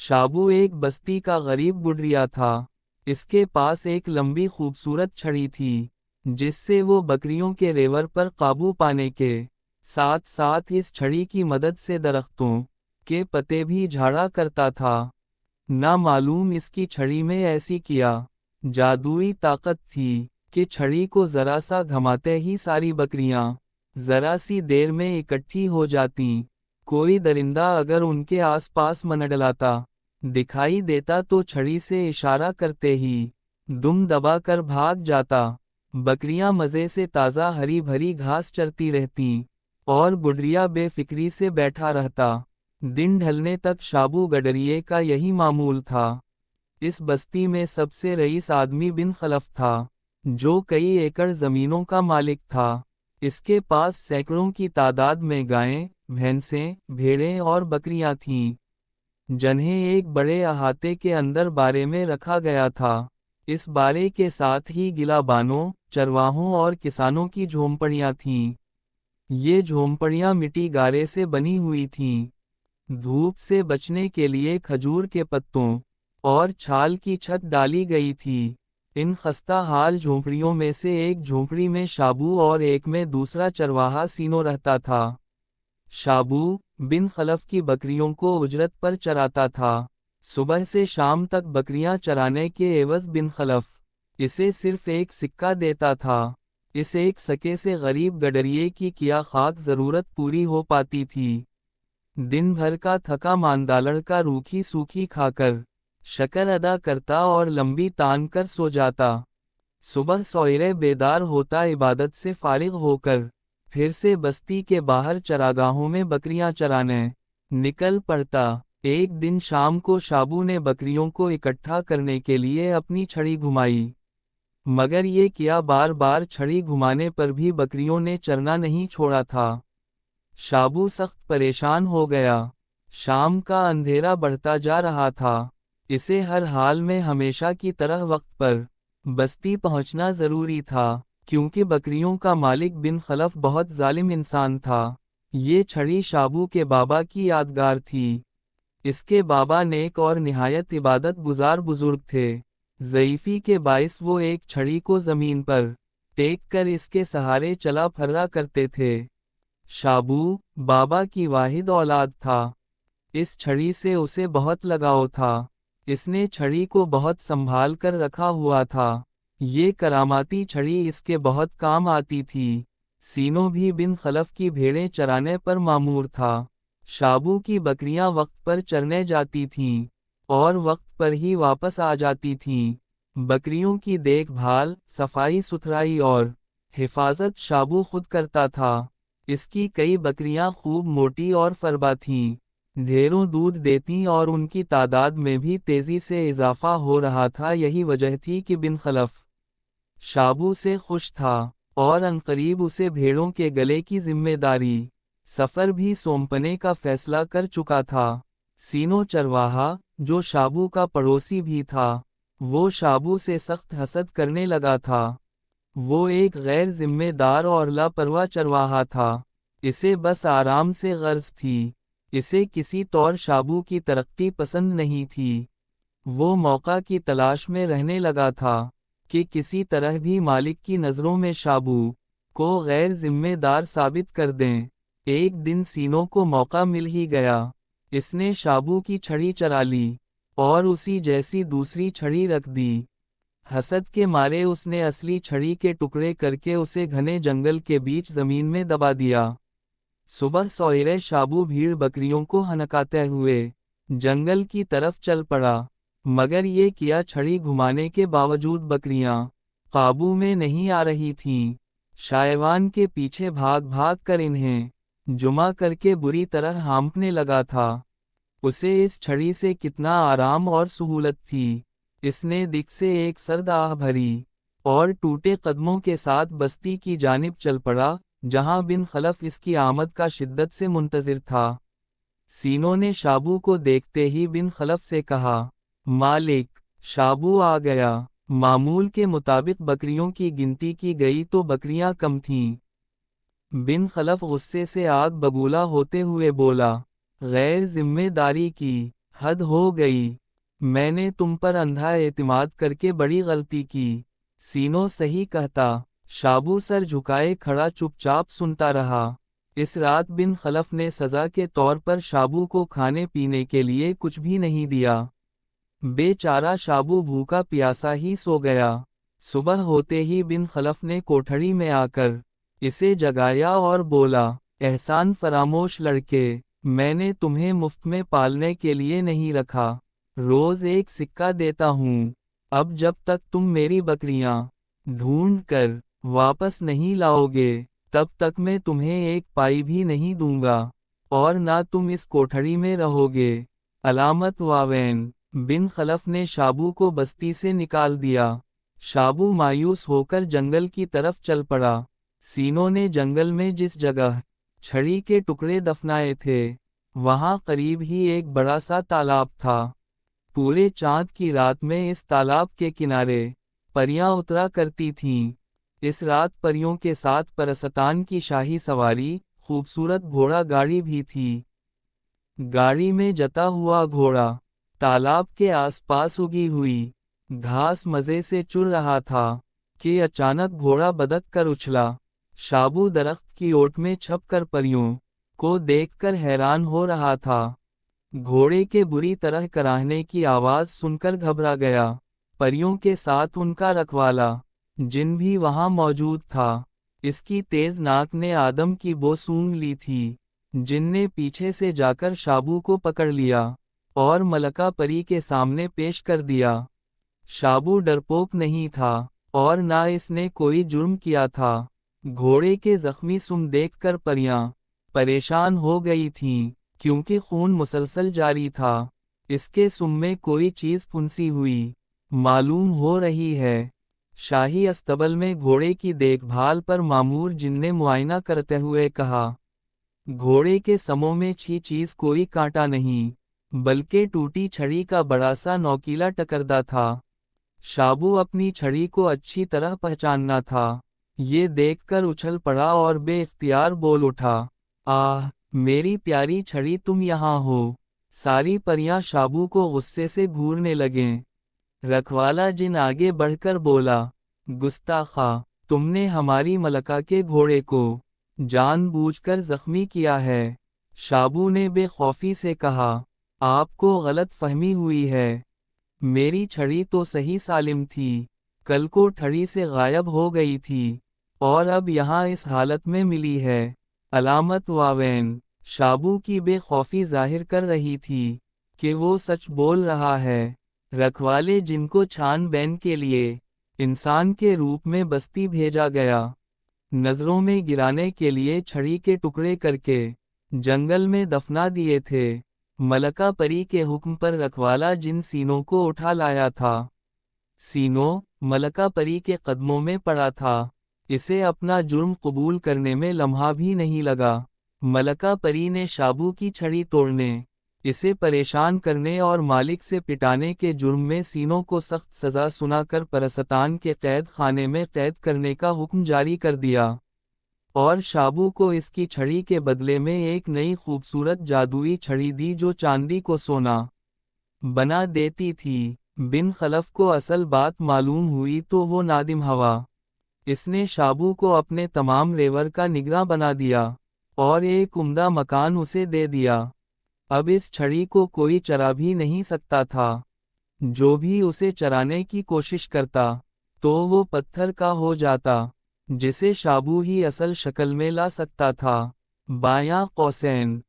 شابو ایک بستی کا غریب گڈریا تھا۔ اس کے پاس ایک لمبی خوبصورت چھڑی تھی جس سے وہ بکریوں کے ریور پر قابو پانے کے ساتھ ساتھ اس چھڑی کی مدد سے درختوں کے پتے بھی جھاڑا کرتا تھا۔ نہ معلوم اس کی چھڑی میں ایسی کیا جادوئی طاقت تھی کہ چھڑی کو ذرا سا گھماتے ہی ساری بکریاں ذرا سی دیر میں اکٹھی ہو جاتیں۔ کوئی درندہ اگر ان کے آس پاس منڈلاتا دکھائی دیتا تو چھڑی سے اشارہ کرتے ہی دم دبا کر بھاگ جاتا۔ بکریاں مزے سے تازہ ہری بھری گھاس چرتی رہتیں اور گڈریا بے فکری سے بیٹھا رہتا۔ دن ڈھلنے تک شابو گڈریے کا یہی معمول تھا۔ اس بستی میں سب سے رئیس آدمی بن خلف تھا جو کئی ایکڑ زمینوں کا مالک تھا۔ اس کے پاس سینکڑوں کی تعداد میں گائیں، بھینسیں، بھیڑیں اور بکریاں تھیں جنہیں ایک بڑے احاطے کے اندر بارے میں رکھا گیا تھا۔ اس بارے کے ساتھ ہی گلا بانوں، چرواہوں اور کسانوں کی جھونپڑیاں تھیں۔ یہ جھونپڑیاں مٹی گارے سے بنی ہوئی تھیں۔ دھوپ سے بچنے کے لیے کھجور کے پتوں اور چھال کی چھت ڈالی گئی تھی۔ ان خستہ حال جھونپڑیوں میں سے ایک جھونپڑی میں شابو اور ایک میں دوسرا چرواہا سینو رہتا تھا۔ شابو بن خلف کی بکریوں کو اجرت پر چراتا تھا۔ صبح سے شام تک بکریاں چرانے کے عوض بن خلف اسے صرف ایک سکہ دیتا تھا۔ اس ایک سکے سے غریب گڈریے کی کیا خاک ضرورت پوری ہو پاتی تھی۔ دن بھر کا تھکا ماندہ لڑکا روکھی سوکھی کھا کر شکر ادا کرتا اور لمبی تان کر سو جاتا۔ صبح سویرے بیدار ہوتا، عبادت سے فارغ ہو کر پھر سے بستی کے باہر چراگاہوں میں بکریاں چرانے نکل پڑتا۔ ایک دن شام کو شابو نے بکریوں کو اکٹھا کرنے کے لیے اپنی چھڑی گھمائی، مگر یہ کیا بار بار چھڑی گھمانے پر بھی بکریوں نے چرنا نہیں چھوڑا تھا۔ شابو سخت پریشان ہو گیا۔ شام کا اندھیرا بڑھتا جا رہا تھا۔ اسے ہر حال میں ہمیشہ کی طرح وقت پر بستی پہنچنا ضروری تھا، کیونکہ بکریوں کا مالک بن خلف بہت ظالم انسان تھا۔ یہ چھڑی شابو کے بابا کی یادگار تھی۔ اس کے بابا نیک اور نہایت عبادت گزار بزرگ تھے۔ ضعیفی کے باعث وہ ایک چھڑی کو زمین پر ٹیک کر اس کے سہارے چلا پھرا کرتے تھے۔ شابو بابا کی واحد اولاد تھا۔ اس چھڑی سے اسے بہت لگاؤ تھا۔ اس نے چھڑی کو بہت سنبھال کر رکھا ہوا تھا۔ یہ کراماتی چھڑی اس کے بہت کام آتی تھی۔ سینو بھی بن خلف کی بھیڑیں چرانے پر مامور تھا۔ شابو کی بکریاں وقت پر چرنے جاتی تھیں اور وقت پر ہی واپس آ جاتی تھیں۔ بکریوں کی دیکھ بھال، صفائی ستھرائی اور حفاظت شابو خود کرتا تھا۔ اس کی کئی بکریاں خوب موٹی اور فربا تھیں، ڈھیروں دودھ دیتیں اور ان کی تعداد میں بھی تیزی سے اضافہ ہو رہا تھا۔ یہی وجہ تھی کہ بن خلف شابو سے خوش تھا اور عنقریب اسے بھیڑوں کے گلے کی ذمہ داری سفر بھی سونپنے کا فیصلہ کر چکا تھا۔ سینو چرواہا، جو شابو کا پڑوسی بھی تھا، وہ شابو سے سخت حسد کرنے لگا تھا۔ وہ ایک غیر ذمہ دار اور لاپرواہ چرواہا تھا۔ اسے بس آرام سے غرض تھی۔ اسے کسی طور شابو کی ترقی پسند نہیں تھی۔ وہ موقع کی تلاش میں رہنے لگا تھا کہ کسی طرح بھی مالک کی نظروں میں شابو کو غیر ذمہ دار ثابت کر دیں۔ ایک دن سینو کو موقع مل ہی گیا۔ اس نے شابو کی چھڑی چرا لی اور اسی جیسی دوسری چھڑی رکھ دی۔ حسد کے مارے اس نے اصلی چھڑی کے ٹکڑے کر کے اسے گھنے جنگل کے بیچ زمین میں دبا دیا۔ صبح سویرے شابو بھیڑ بکریوں کو ہنکاتے ہوئے جنگل کی طرف چل پڑا، مگر یہ کیا چھڑی گھمانے کے باوجود بکریاں قابو میں نہیں آ رہی تھیں۔ شایوان کے پیچھے بھاگ بھاگ کر انہیں جمع کر کے بری طرح ہانپنے لگا تھا۔ اسے اس چھڑی سے کتنا آرام اور سہولت تھی۔ اس نے دکھ سے ایک سرد آہ بھری اور ٹوٹے قدموں کے ساتھ بستی کی جانب چل پڑا، جہاں بن خلف اس کی آمد کا شدت سے منتظر تھا۔ سینو نے شابو کو دیکھتے ہی بن خلف سے کہا، مالک، شابو آ گیا۔ معمول کے مطابق بکریوں کی گنتی کی گئی تو بکریاں کم تھیں۔ بن خلف غصے سے آگ ببولا ہوتے ہوئے بولا، غیر ذمہ داری کی حد ہو گئی، میں نے تم پر اندھا اعتماد کر کے بڑی غلطی کی۔ سینو صحیح کہتا، شابو سر جھکائے کھڑا چپ چاپ سنتا رہا۔ اس رات بن خلف نے سزا کے طور پر شابو کو کھانے پینے کے لیے کچھ بھی نہیں دیا۔ بے چارہ شابو بھوکا پیاسا ہی سو گیا۔ صبح ہوتے ہی بن خلف نے کوٹھڑی میں آ کر اسے جگایا اور بولا، احسان فراموش لڑکے، میں نے تمہیں مفت میں پالنے کے لیے نہیں رکھا، روز ایک سکہ دیتا ہوں، اب جب تک تم میری بکریاں ڈھونڈ کر واپس نہیں لاؤ گے تب تک میں تمہیں ایک پائی بھی نہیں دوں گا، اور نہ تم اس کوٹھڑی میں رہو گے۔ علامت واوین۔ بن خلف نے شابو کو بستی سے نکال دیا۔ شابو مایوس ہو کر جنگل کی طرف چل پڑا۔ سینو نے جنگل میں جس جگہ چھڑی کے ٹکڑے دفنائے تھے وہاں قریب ہی ایک بڑا سا تالاب تھا۔ پورے چاند کی رات میں اس تالاب کے کنارے پریاں اترا کرتی تھیں۔ اس رات پریوں کے ساتھ پرستان کی شاہی سواری، خوبصورت گھوڑا گاڑی بھی تھی۔ گاڑی میں جتا ہوا گھوڑا تالاب کے آس پاس اگی ہوئی گھاس مزے سے چر رہا تھا کہ اچانک گھوڑا بدک کر اچھلا۔ شابو درخت کی اوٹ میں چھپ کر پریوں کو دیکھ کر حیران ہو رہا تھا۔ گھوڑے کے بری طرح کراہنے کی آواز سن کر گھبرا گیا۔ پریوں کے ساتھ ان کا رکھوالا جن بھی وہاں موجود تھا۔ اس کی تیز ناک نے آدم کی بو سونگھ لی تھی۔ جن نے پیچھے سے جا کر شابو کو پکڑ لیا اور ملکہ پری کے سامنے پیش کر دیا۔ شابو ڈرپوک نہیں تھا اور نہ اس نے کوئی جرم کیا تھا۔ گھوڑے کے زخمی سم دیکھ کر پریاں پریشان ہو گئی تھیں کیونکہ خون مسلسل جاری تھا۔ اس کے سم میں کوئی چیز پھنسی ہوئی معلوم ہو رہی ہے۔ شاہی استبل میں گھوڑے کی دیکھ بھال پر مامور جن نے معائنہ کرتے ہوئے کہا، گھوڑے کے سموں میں چیز کوئی کانٹا نہیں بلکہ ٹوٹی چھڑی کا بڑا سا نوکیلا ٹکردہ تھا۔ شابو اپنی چھڑی کو اچھی طرح پہچاننا تھا۔ یہ دیکھ کر اچھل پڑا اور بے اختیار بول اٹھا، آہ میری پیاری چھڑی تم یہاں ہو۔ ساری پریاں شابو کو غصے سے گھورنے لگیں۔ رکھوالا جن آگے بڑھ کر بولا، گستاخا، تم نے ہماری ملکہ کے گھوڑے کو جان بوجھ کر زخمی کیا ہے۔ شابو نے بے خوفی سے کہا، آپ کو غلط فہمی ہوئی ہے، میری چھڑی تو صحیح سالم تھی، کل کو ٹھڑی سے غائب ہو گئی تھی اور اب یہاں اس حالت میں ملی ہے۔ علامت واوین۔ شابو کی بے خوفی ظاہر کر رہی تھی کہ وہ سچ بول رہا ہے۔ رکھوالے جن کو چھان بین کے لیے انسان کے روپ میں بستی بھیجا گیا، نظروں میں گرانے کے لیے چھڑی کے ٹکڑے کر کے جنگل میں دفنا دیے تھے۔ ملکہ پری کے حکم پر رکھوالا جن سینو کو اٹھا لایا تھا۔ سینو ملکہ پری کے قدموں میں پڑا تھا۔ اسے اپنا جرم قبول کرنے میں لمحہ بھی نہیں لگا۔ ملکہ پری نے شابو کی چھڑی توڑنے، اسے پریشان کرنے اور مالک سے پٹانے کے جرم میں سینو کو سخت سزا سنا کر پرستان کے قید خانے میں قید کرنے کا حکم جاری کر دیا اور شابو کو اس کی چھڑی کے بدلے میں ایک نئی خوبصورت جادوئی چھڑی دی جو چاندی کو سونا بنا دیتی تھی۔ بن خلف کو اصل بات معلوم ہوئی تو وہ نادم ہوا۔ اس نے شابو کو اپنے تمام ریور کا نگراں بنا دیا اور ایک عمدہ مکان اسے دے دیا۔ اب اس چھڑی کو کوئی چرا بھی نہیں سکتا تھا۔ جو بھی اسے چرانے کی کوشش کرتا تو وہ پتھر کا ہو جاتا جسے شابو ہی اصل شکل میں لا سکتا تھا۔ بایاں قوسین۔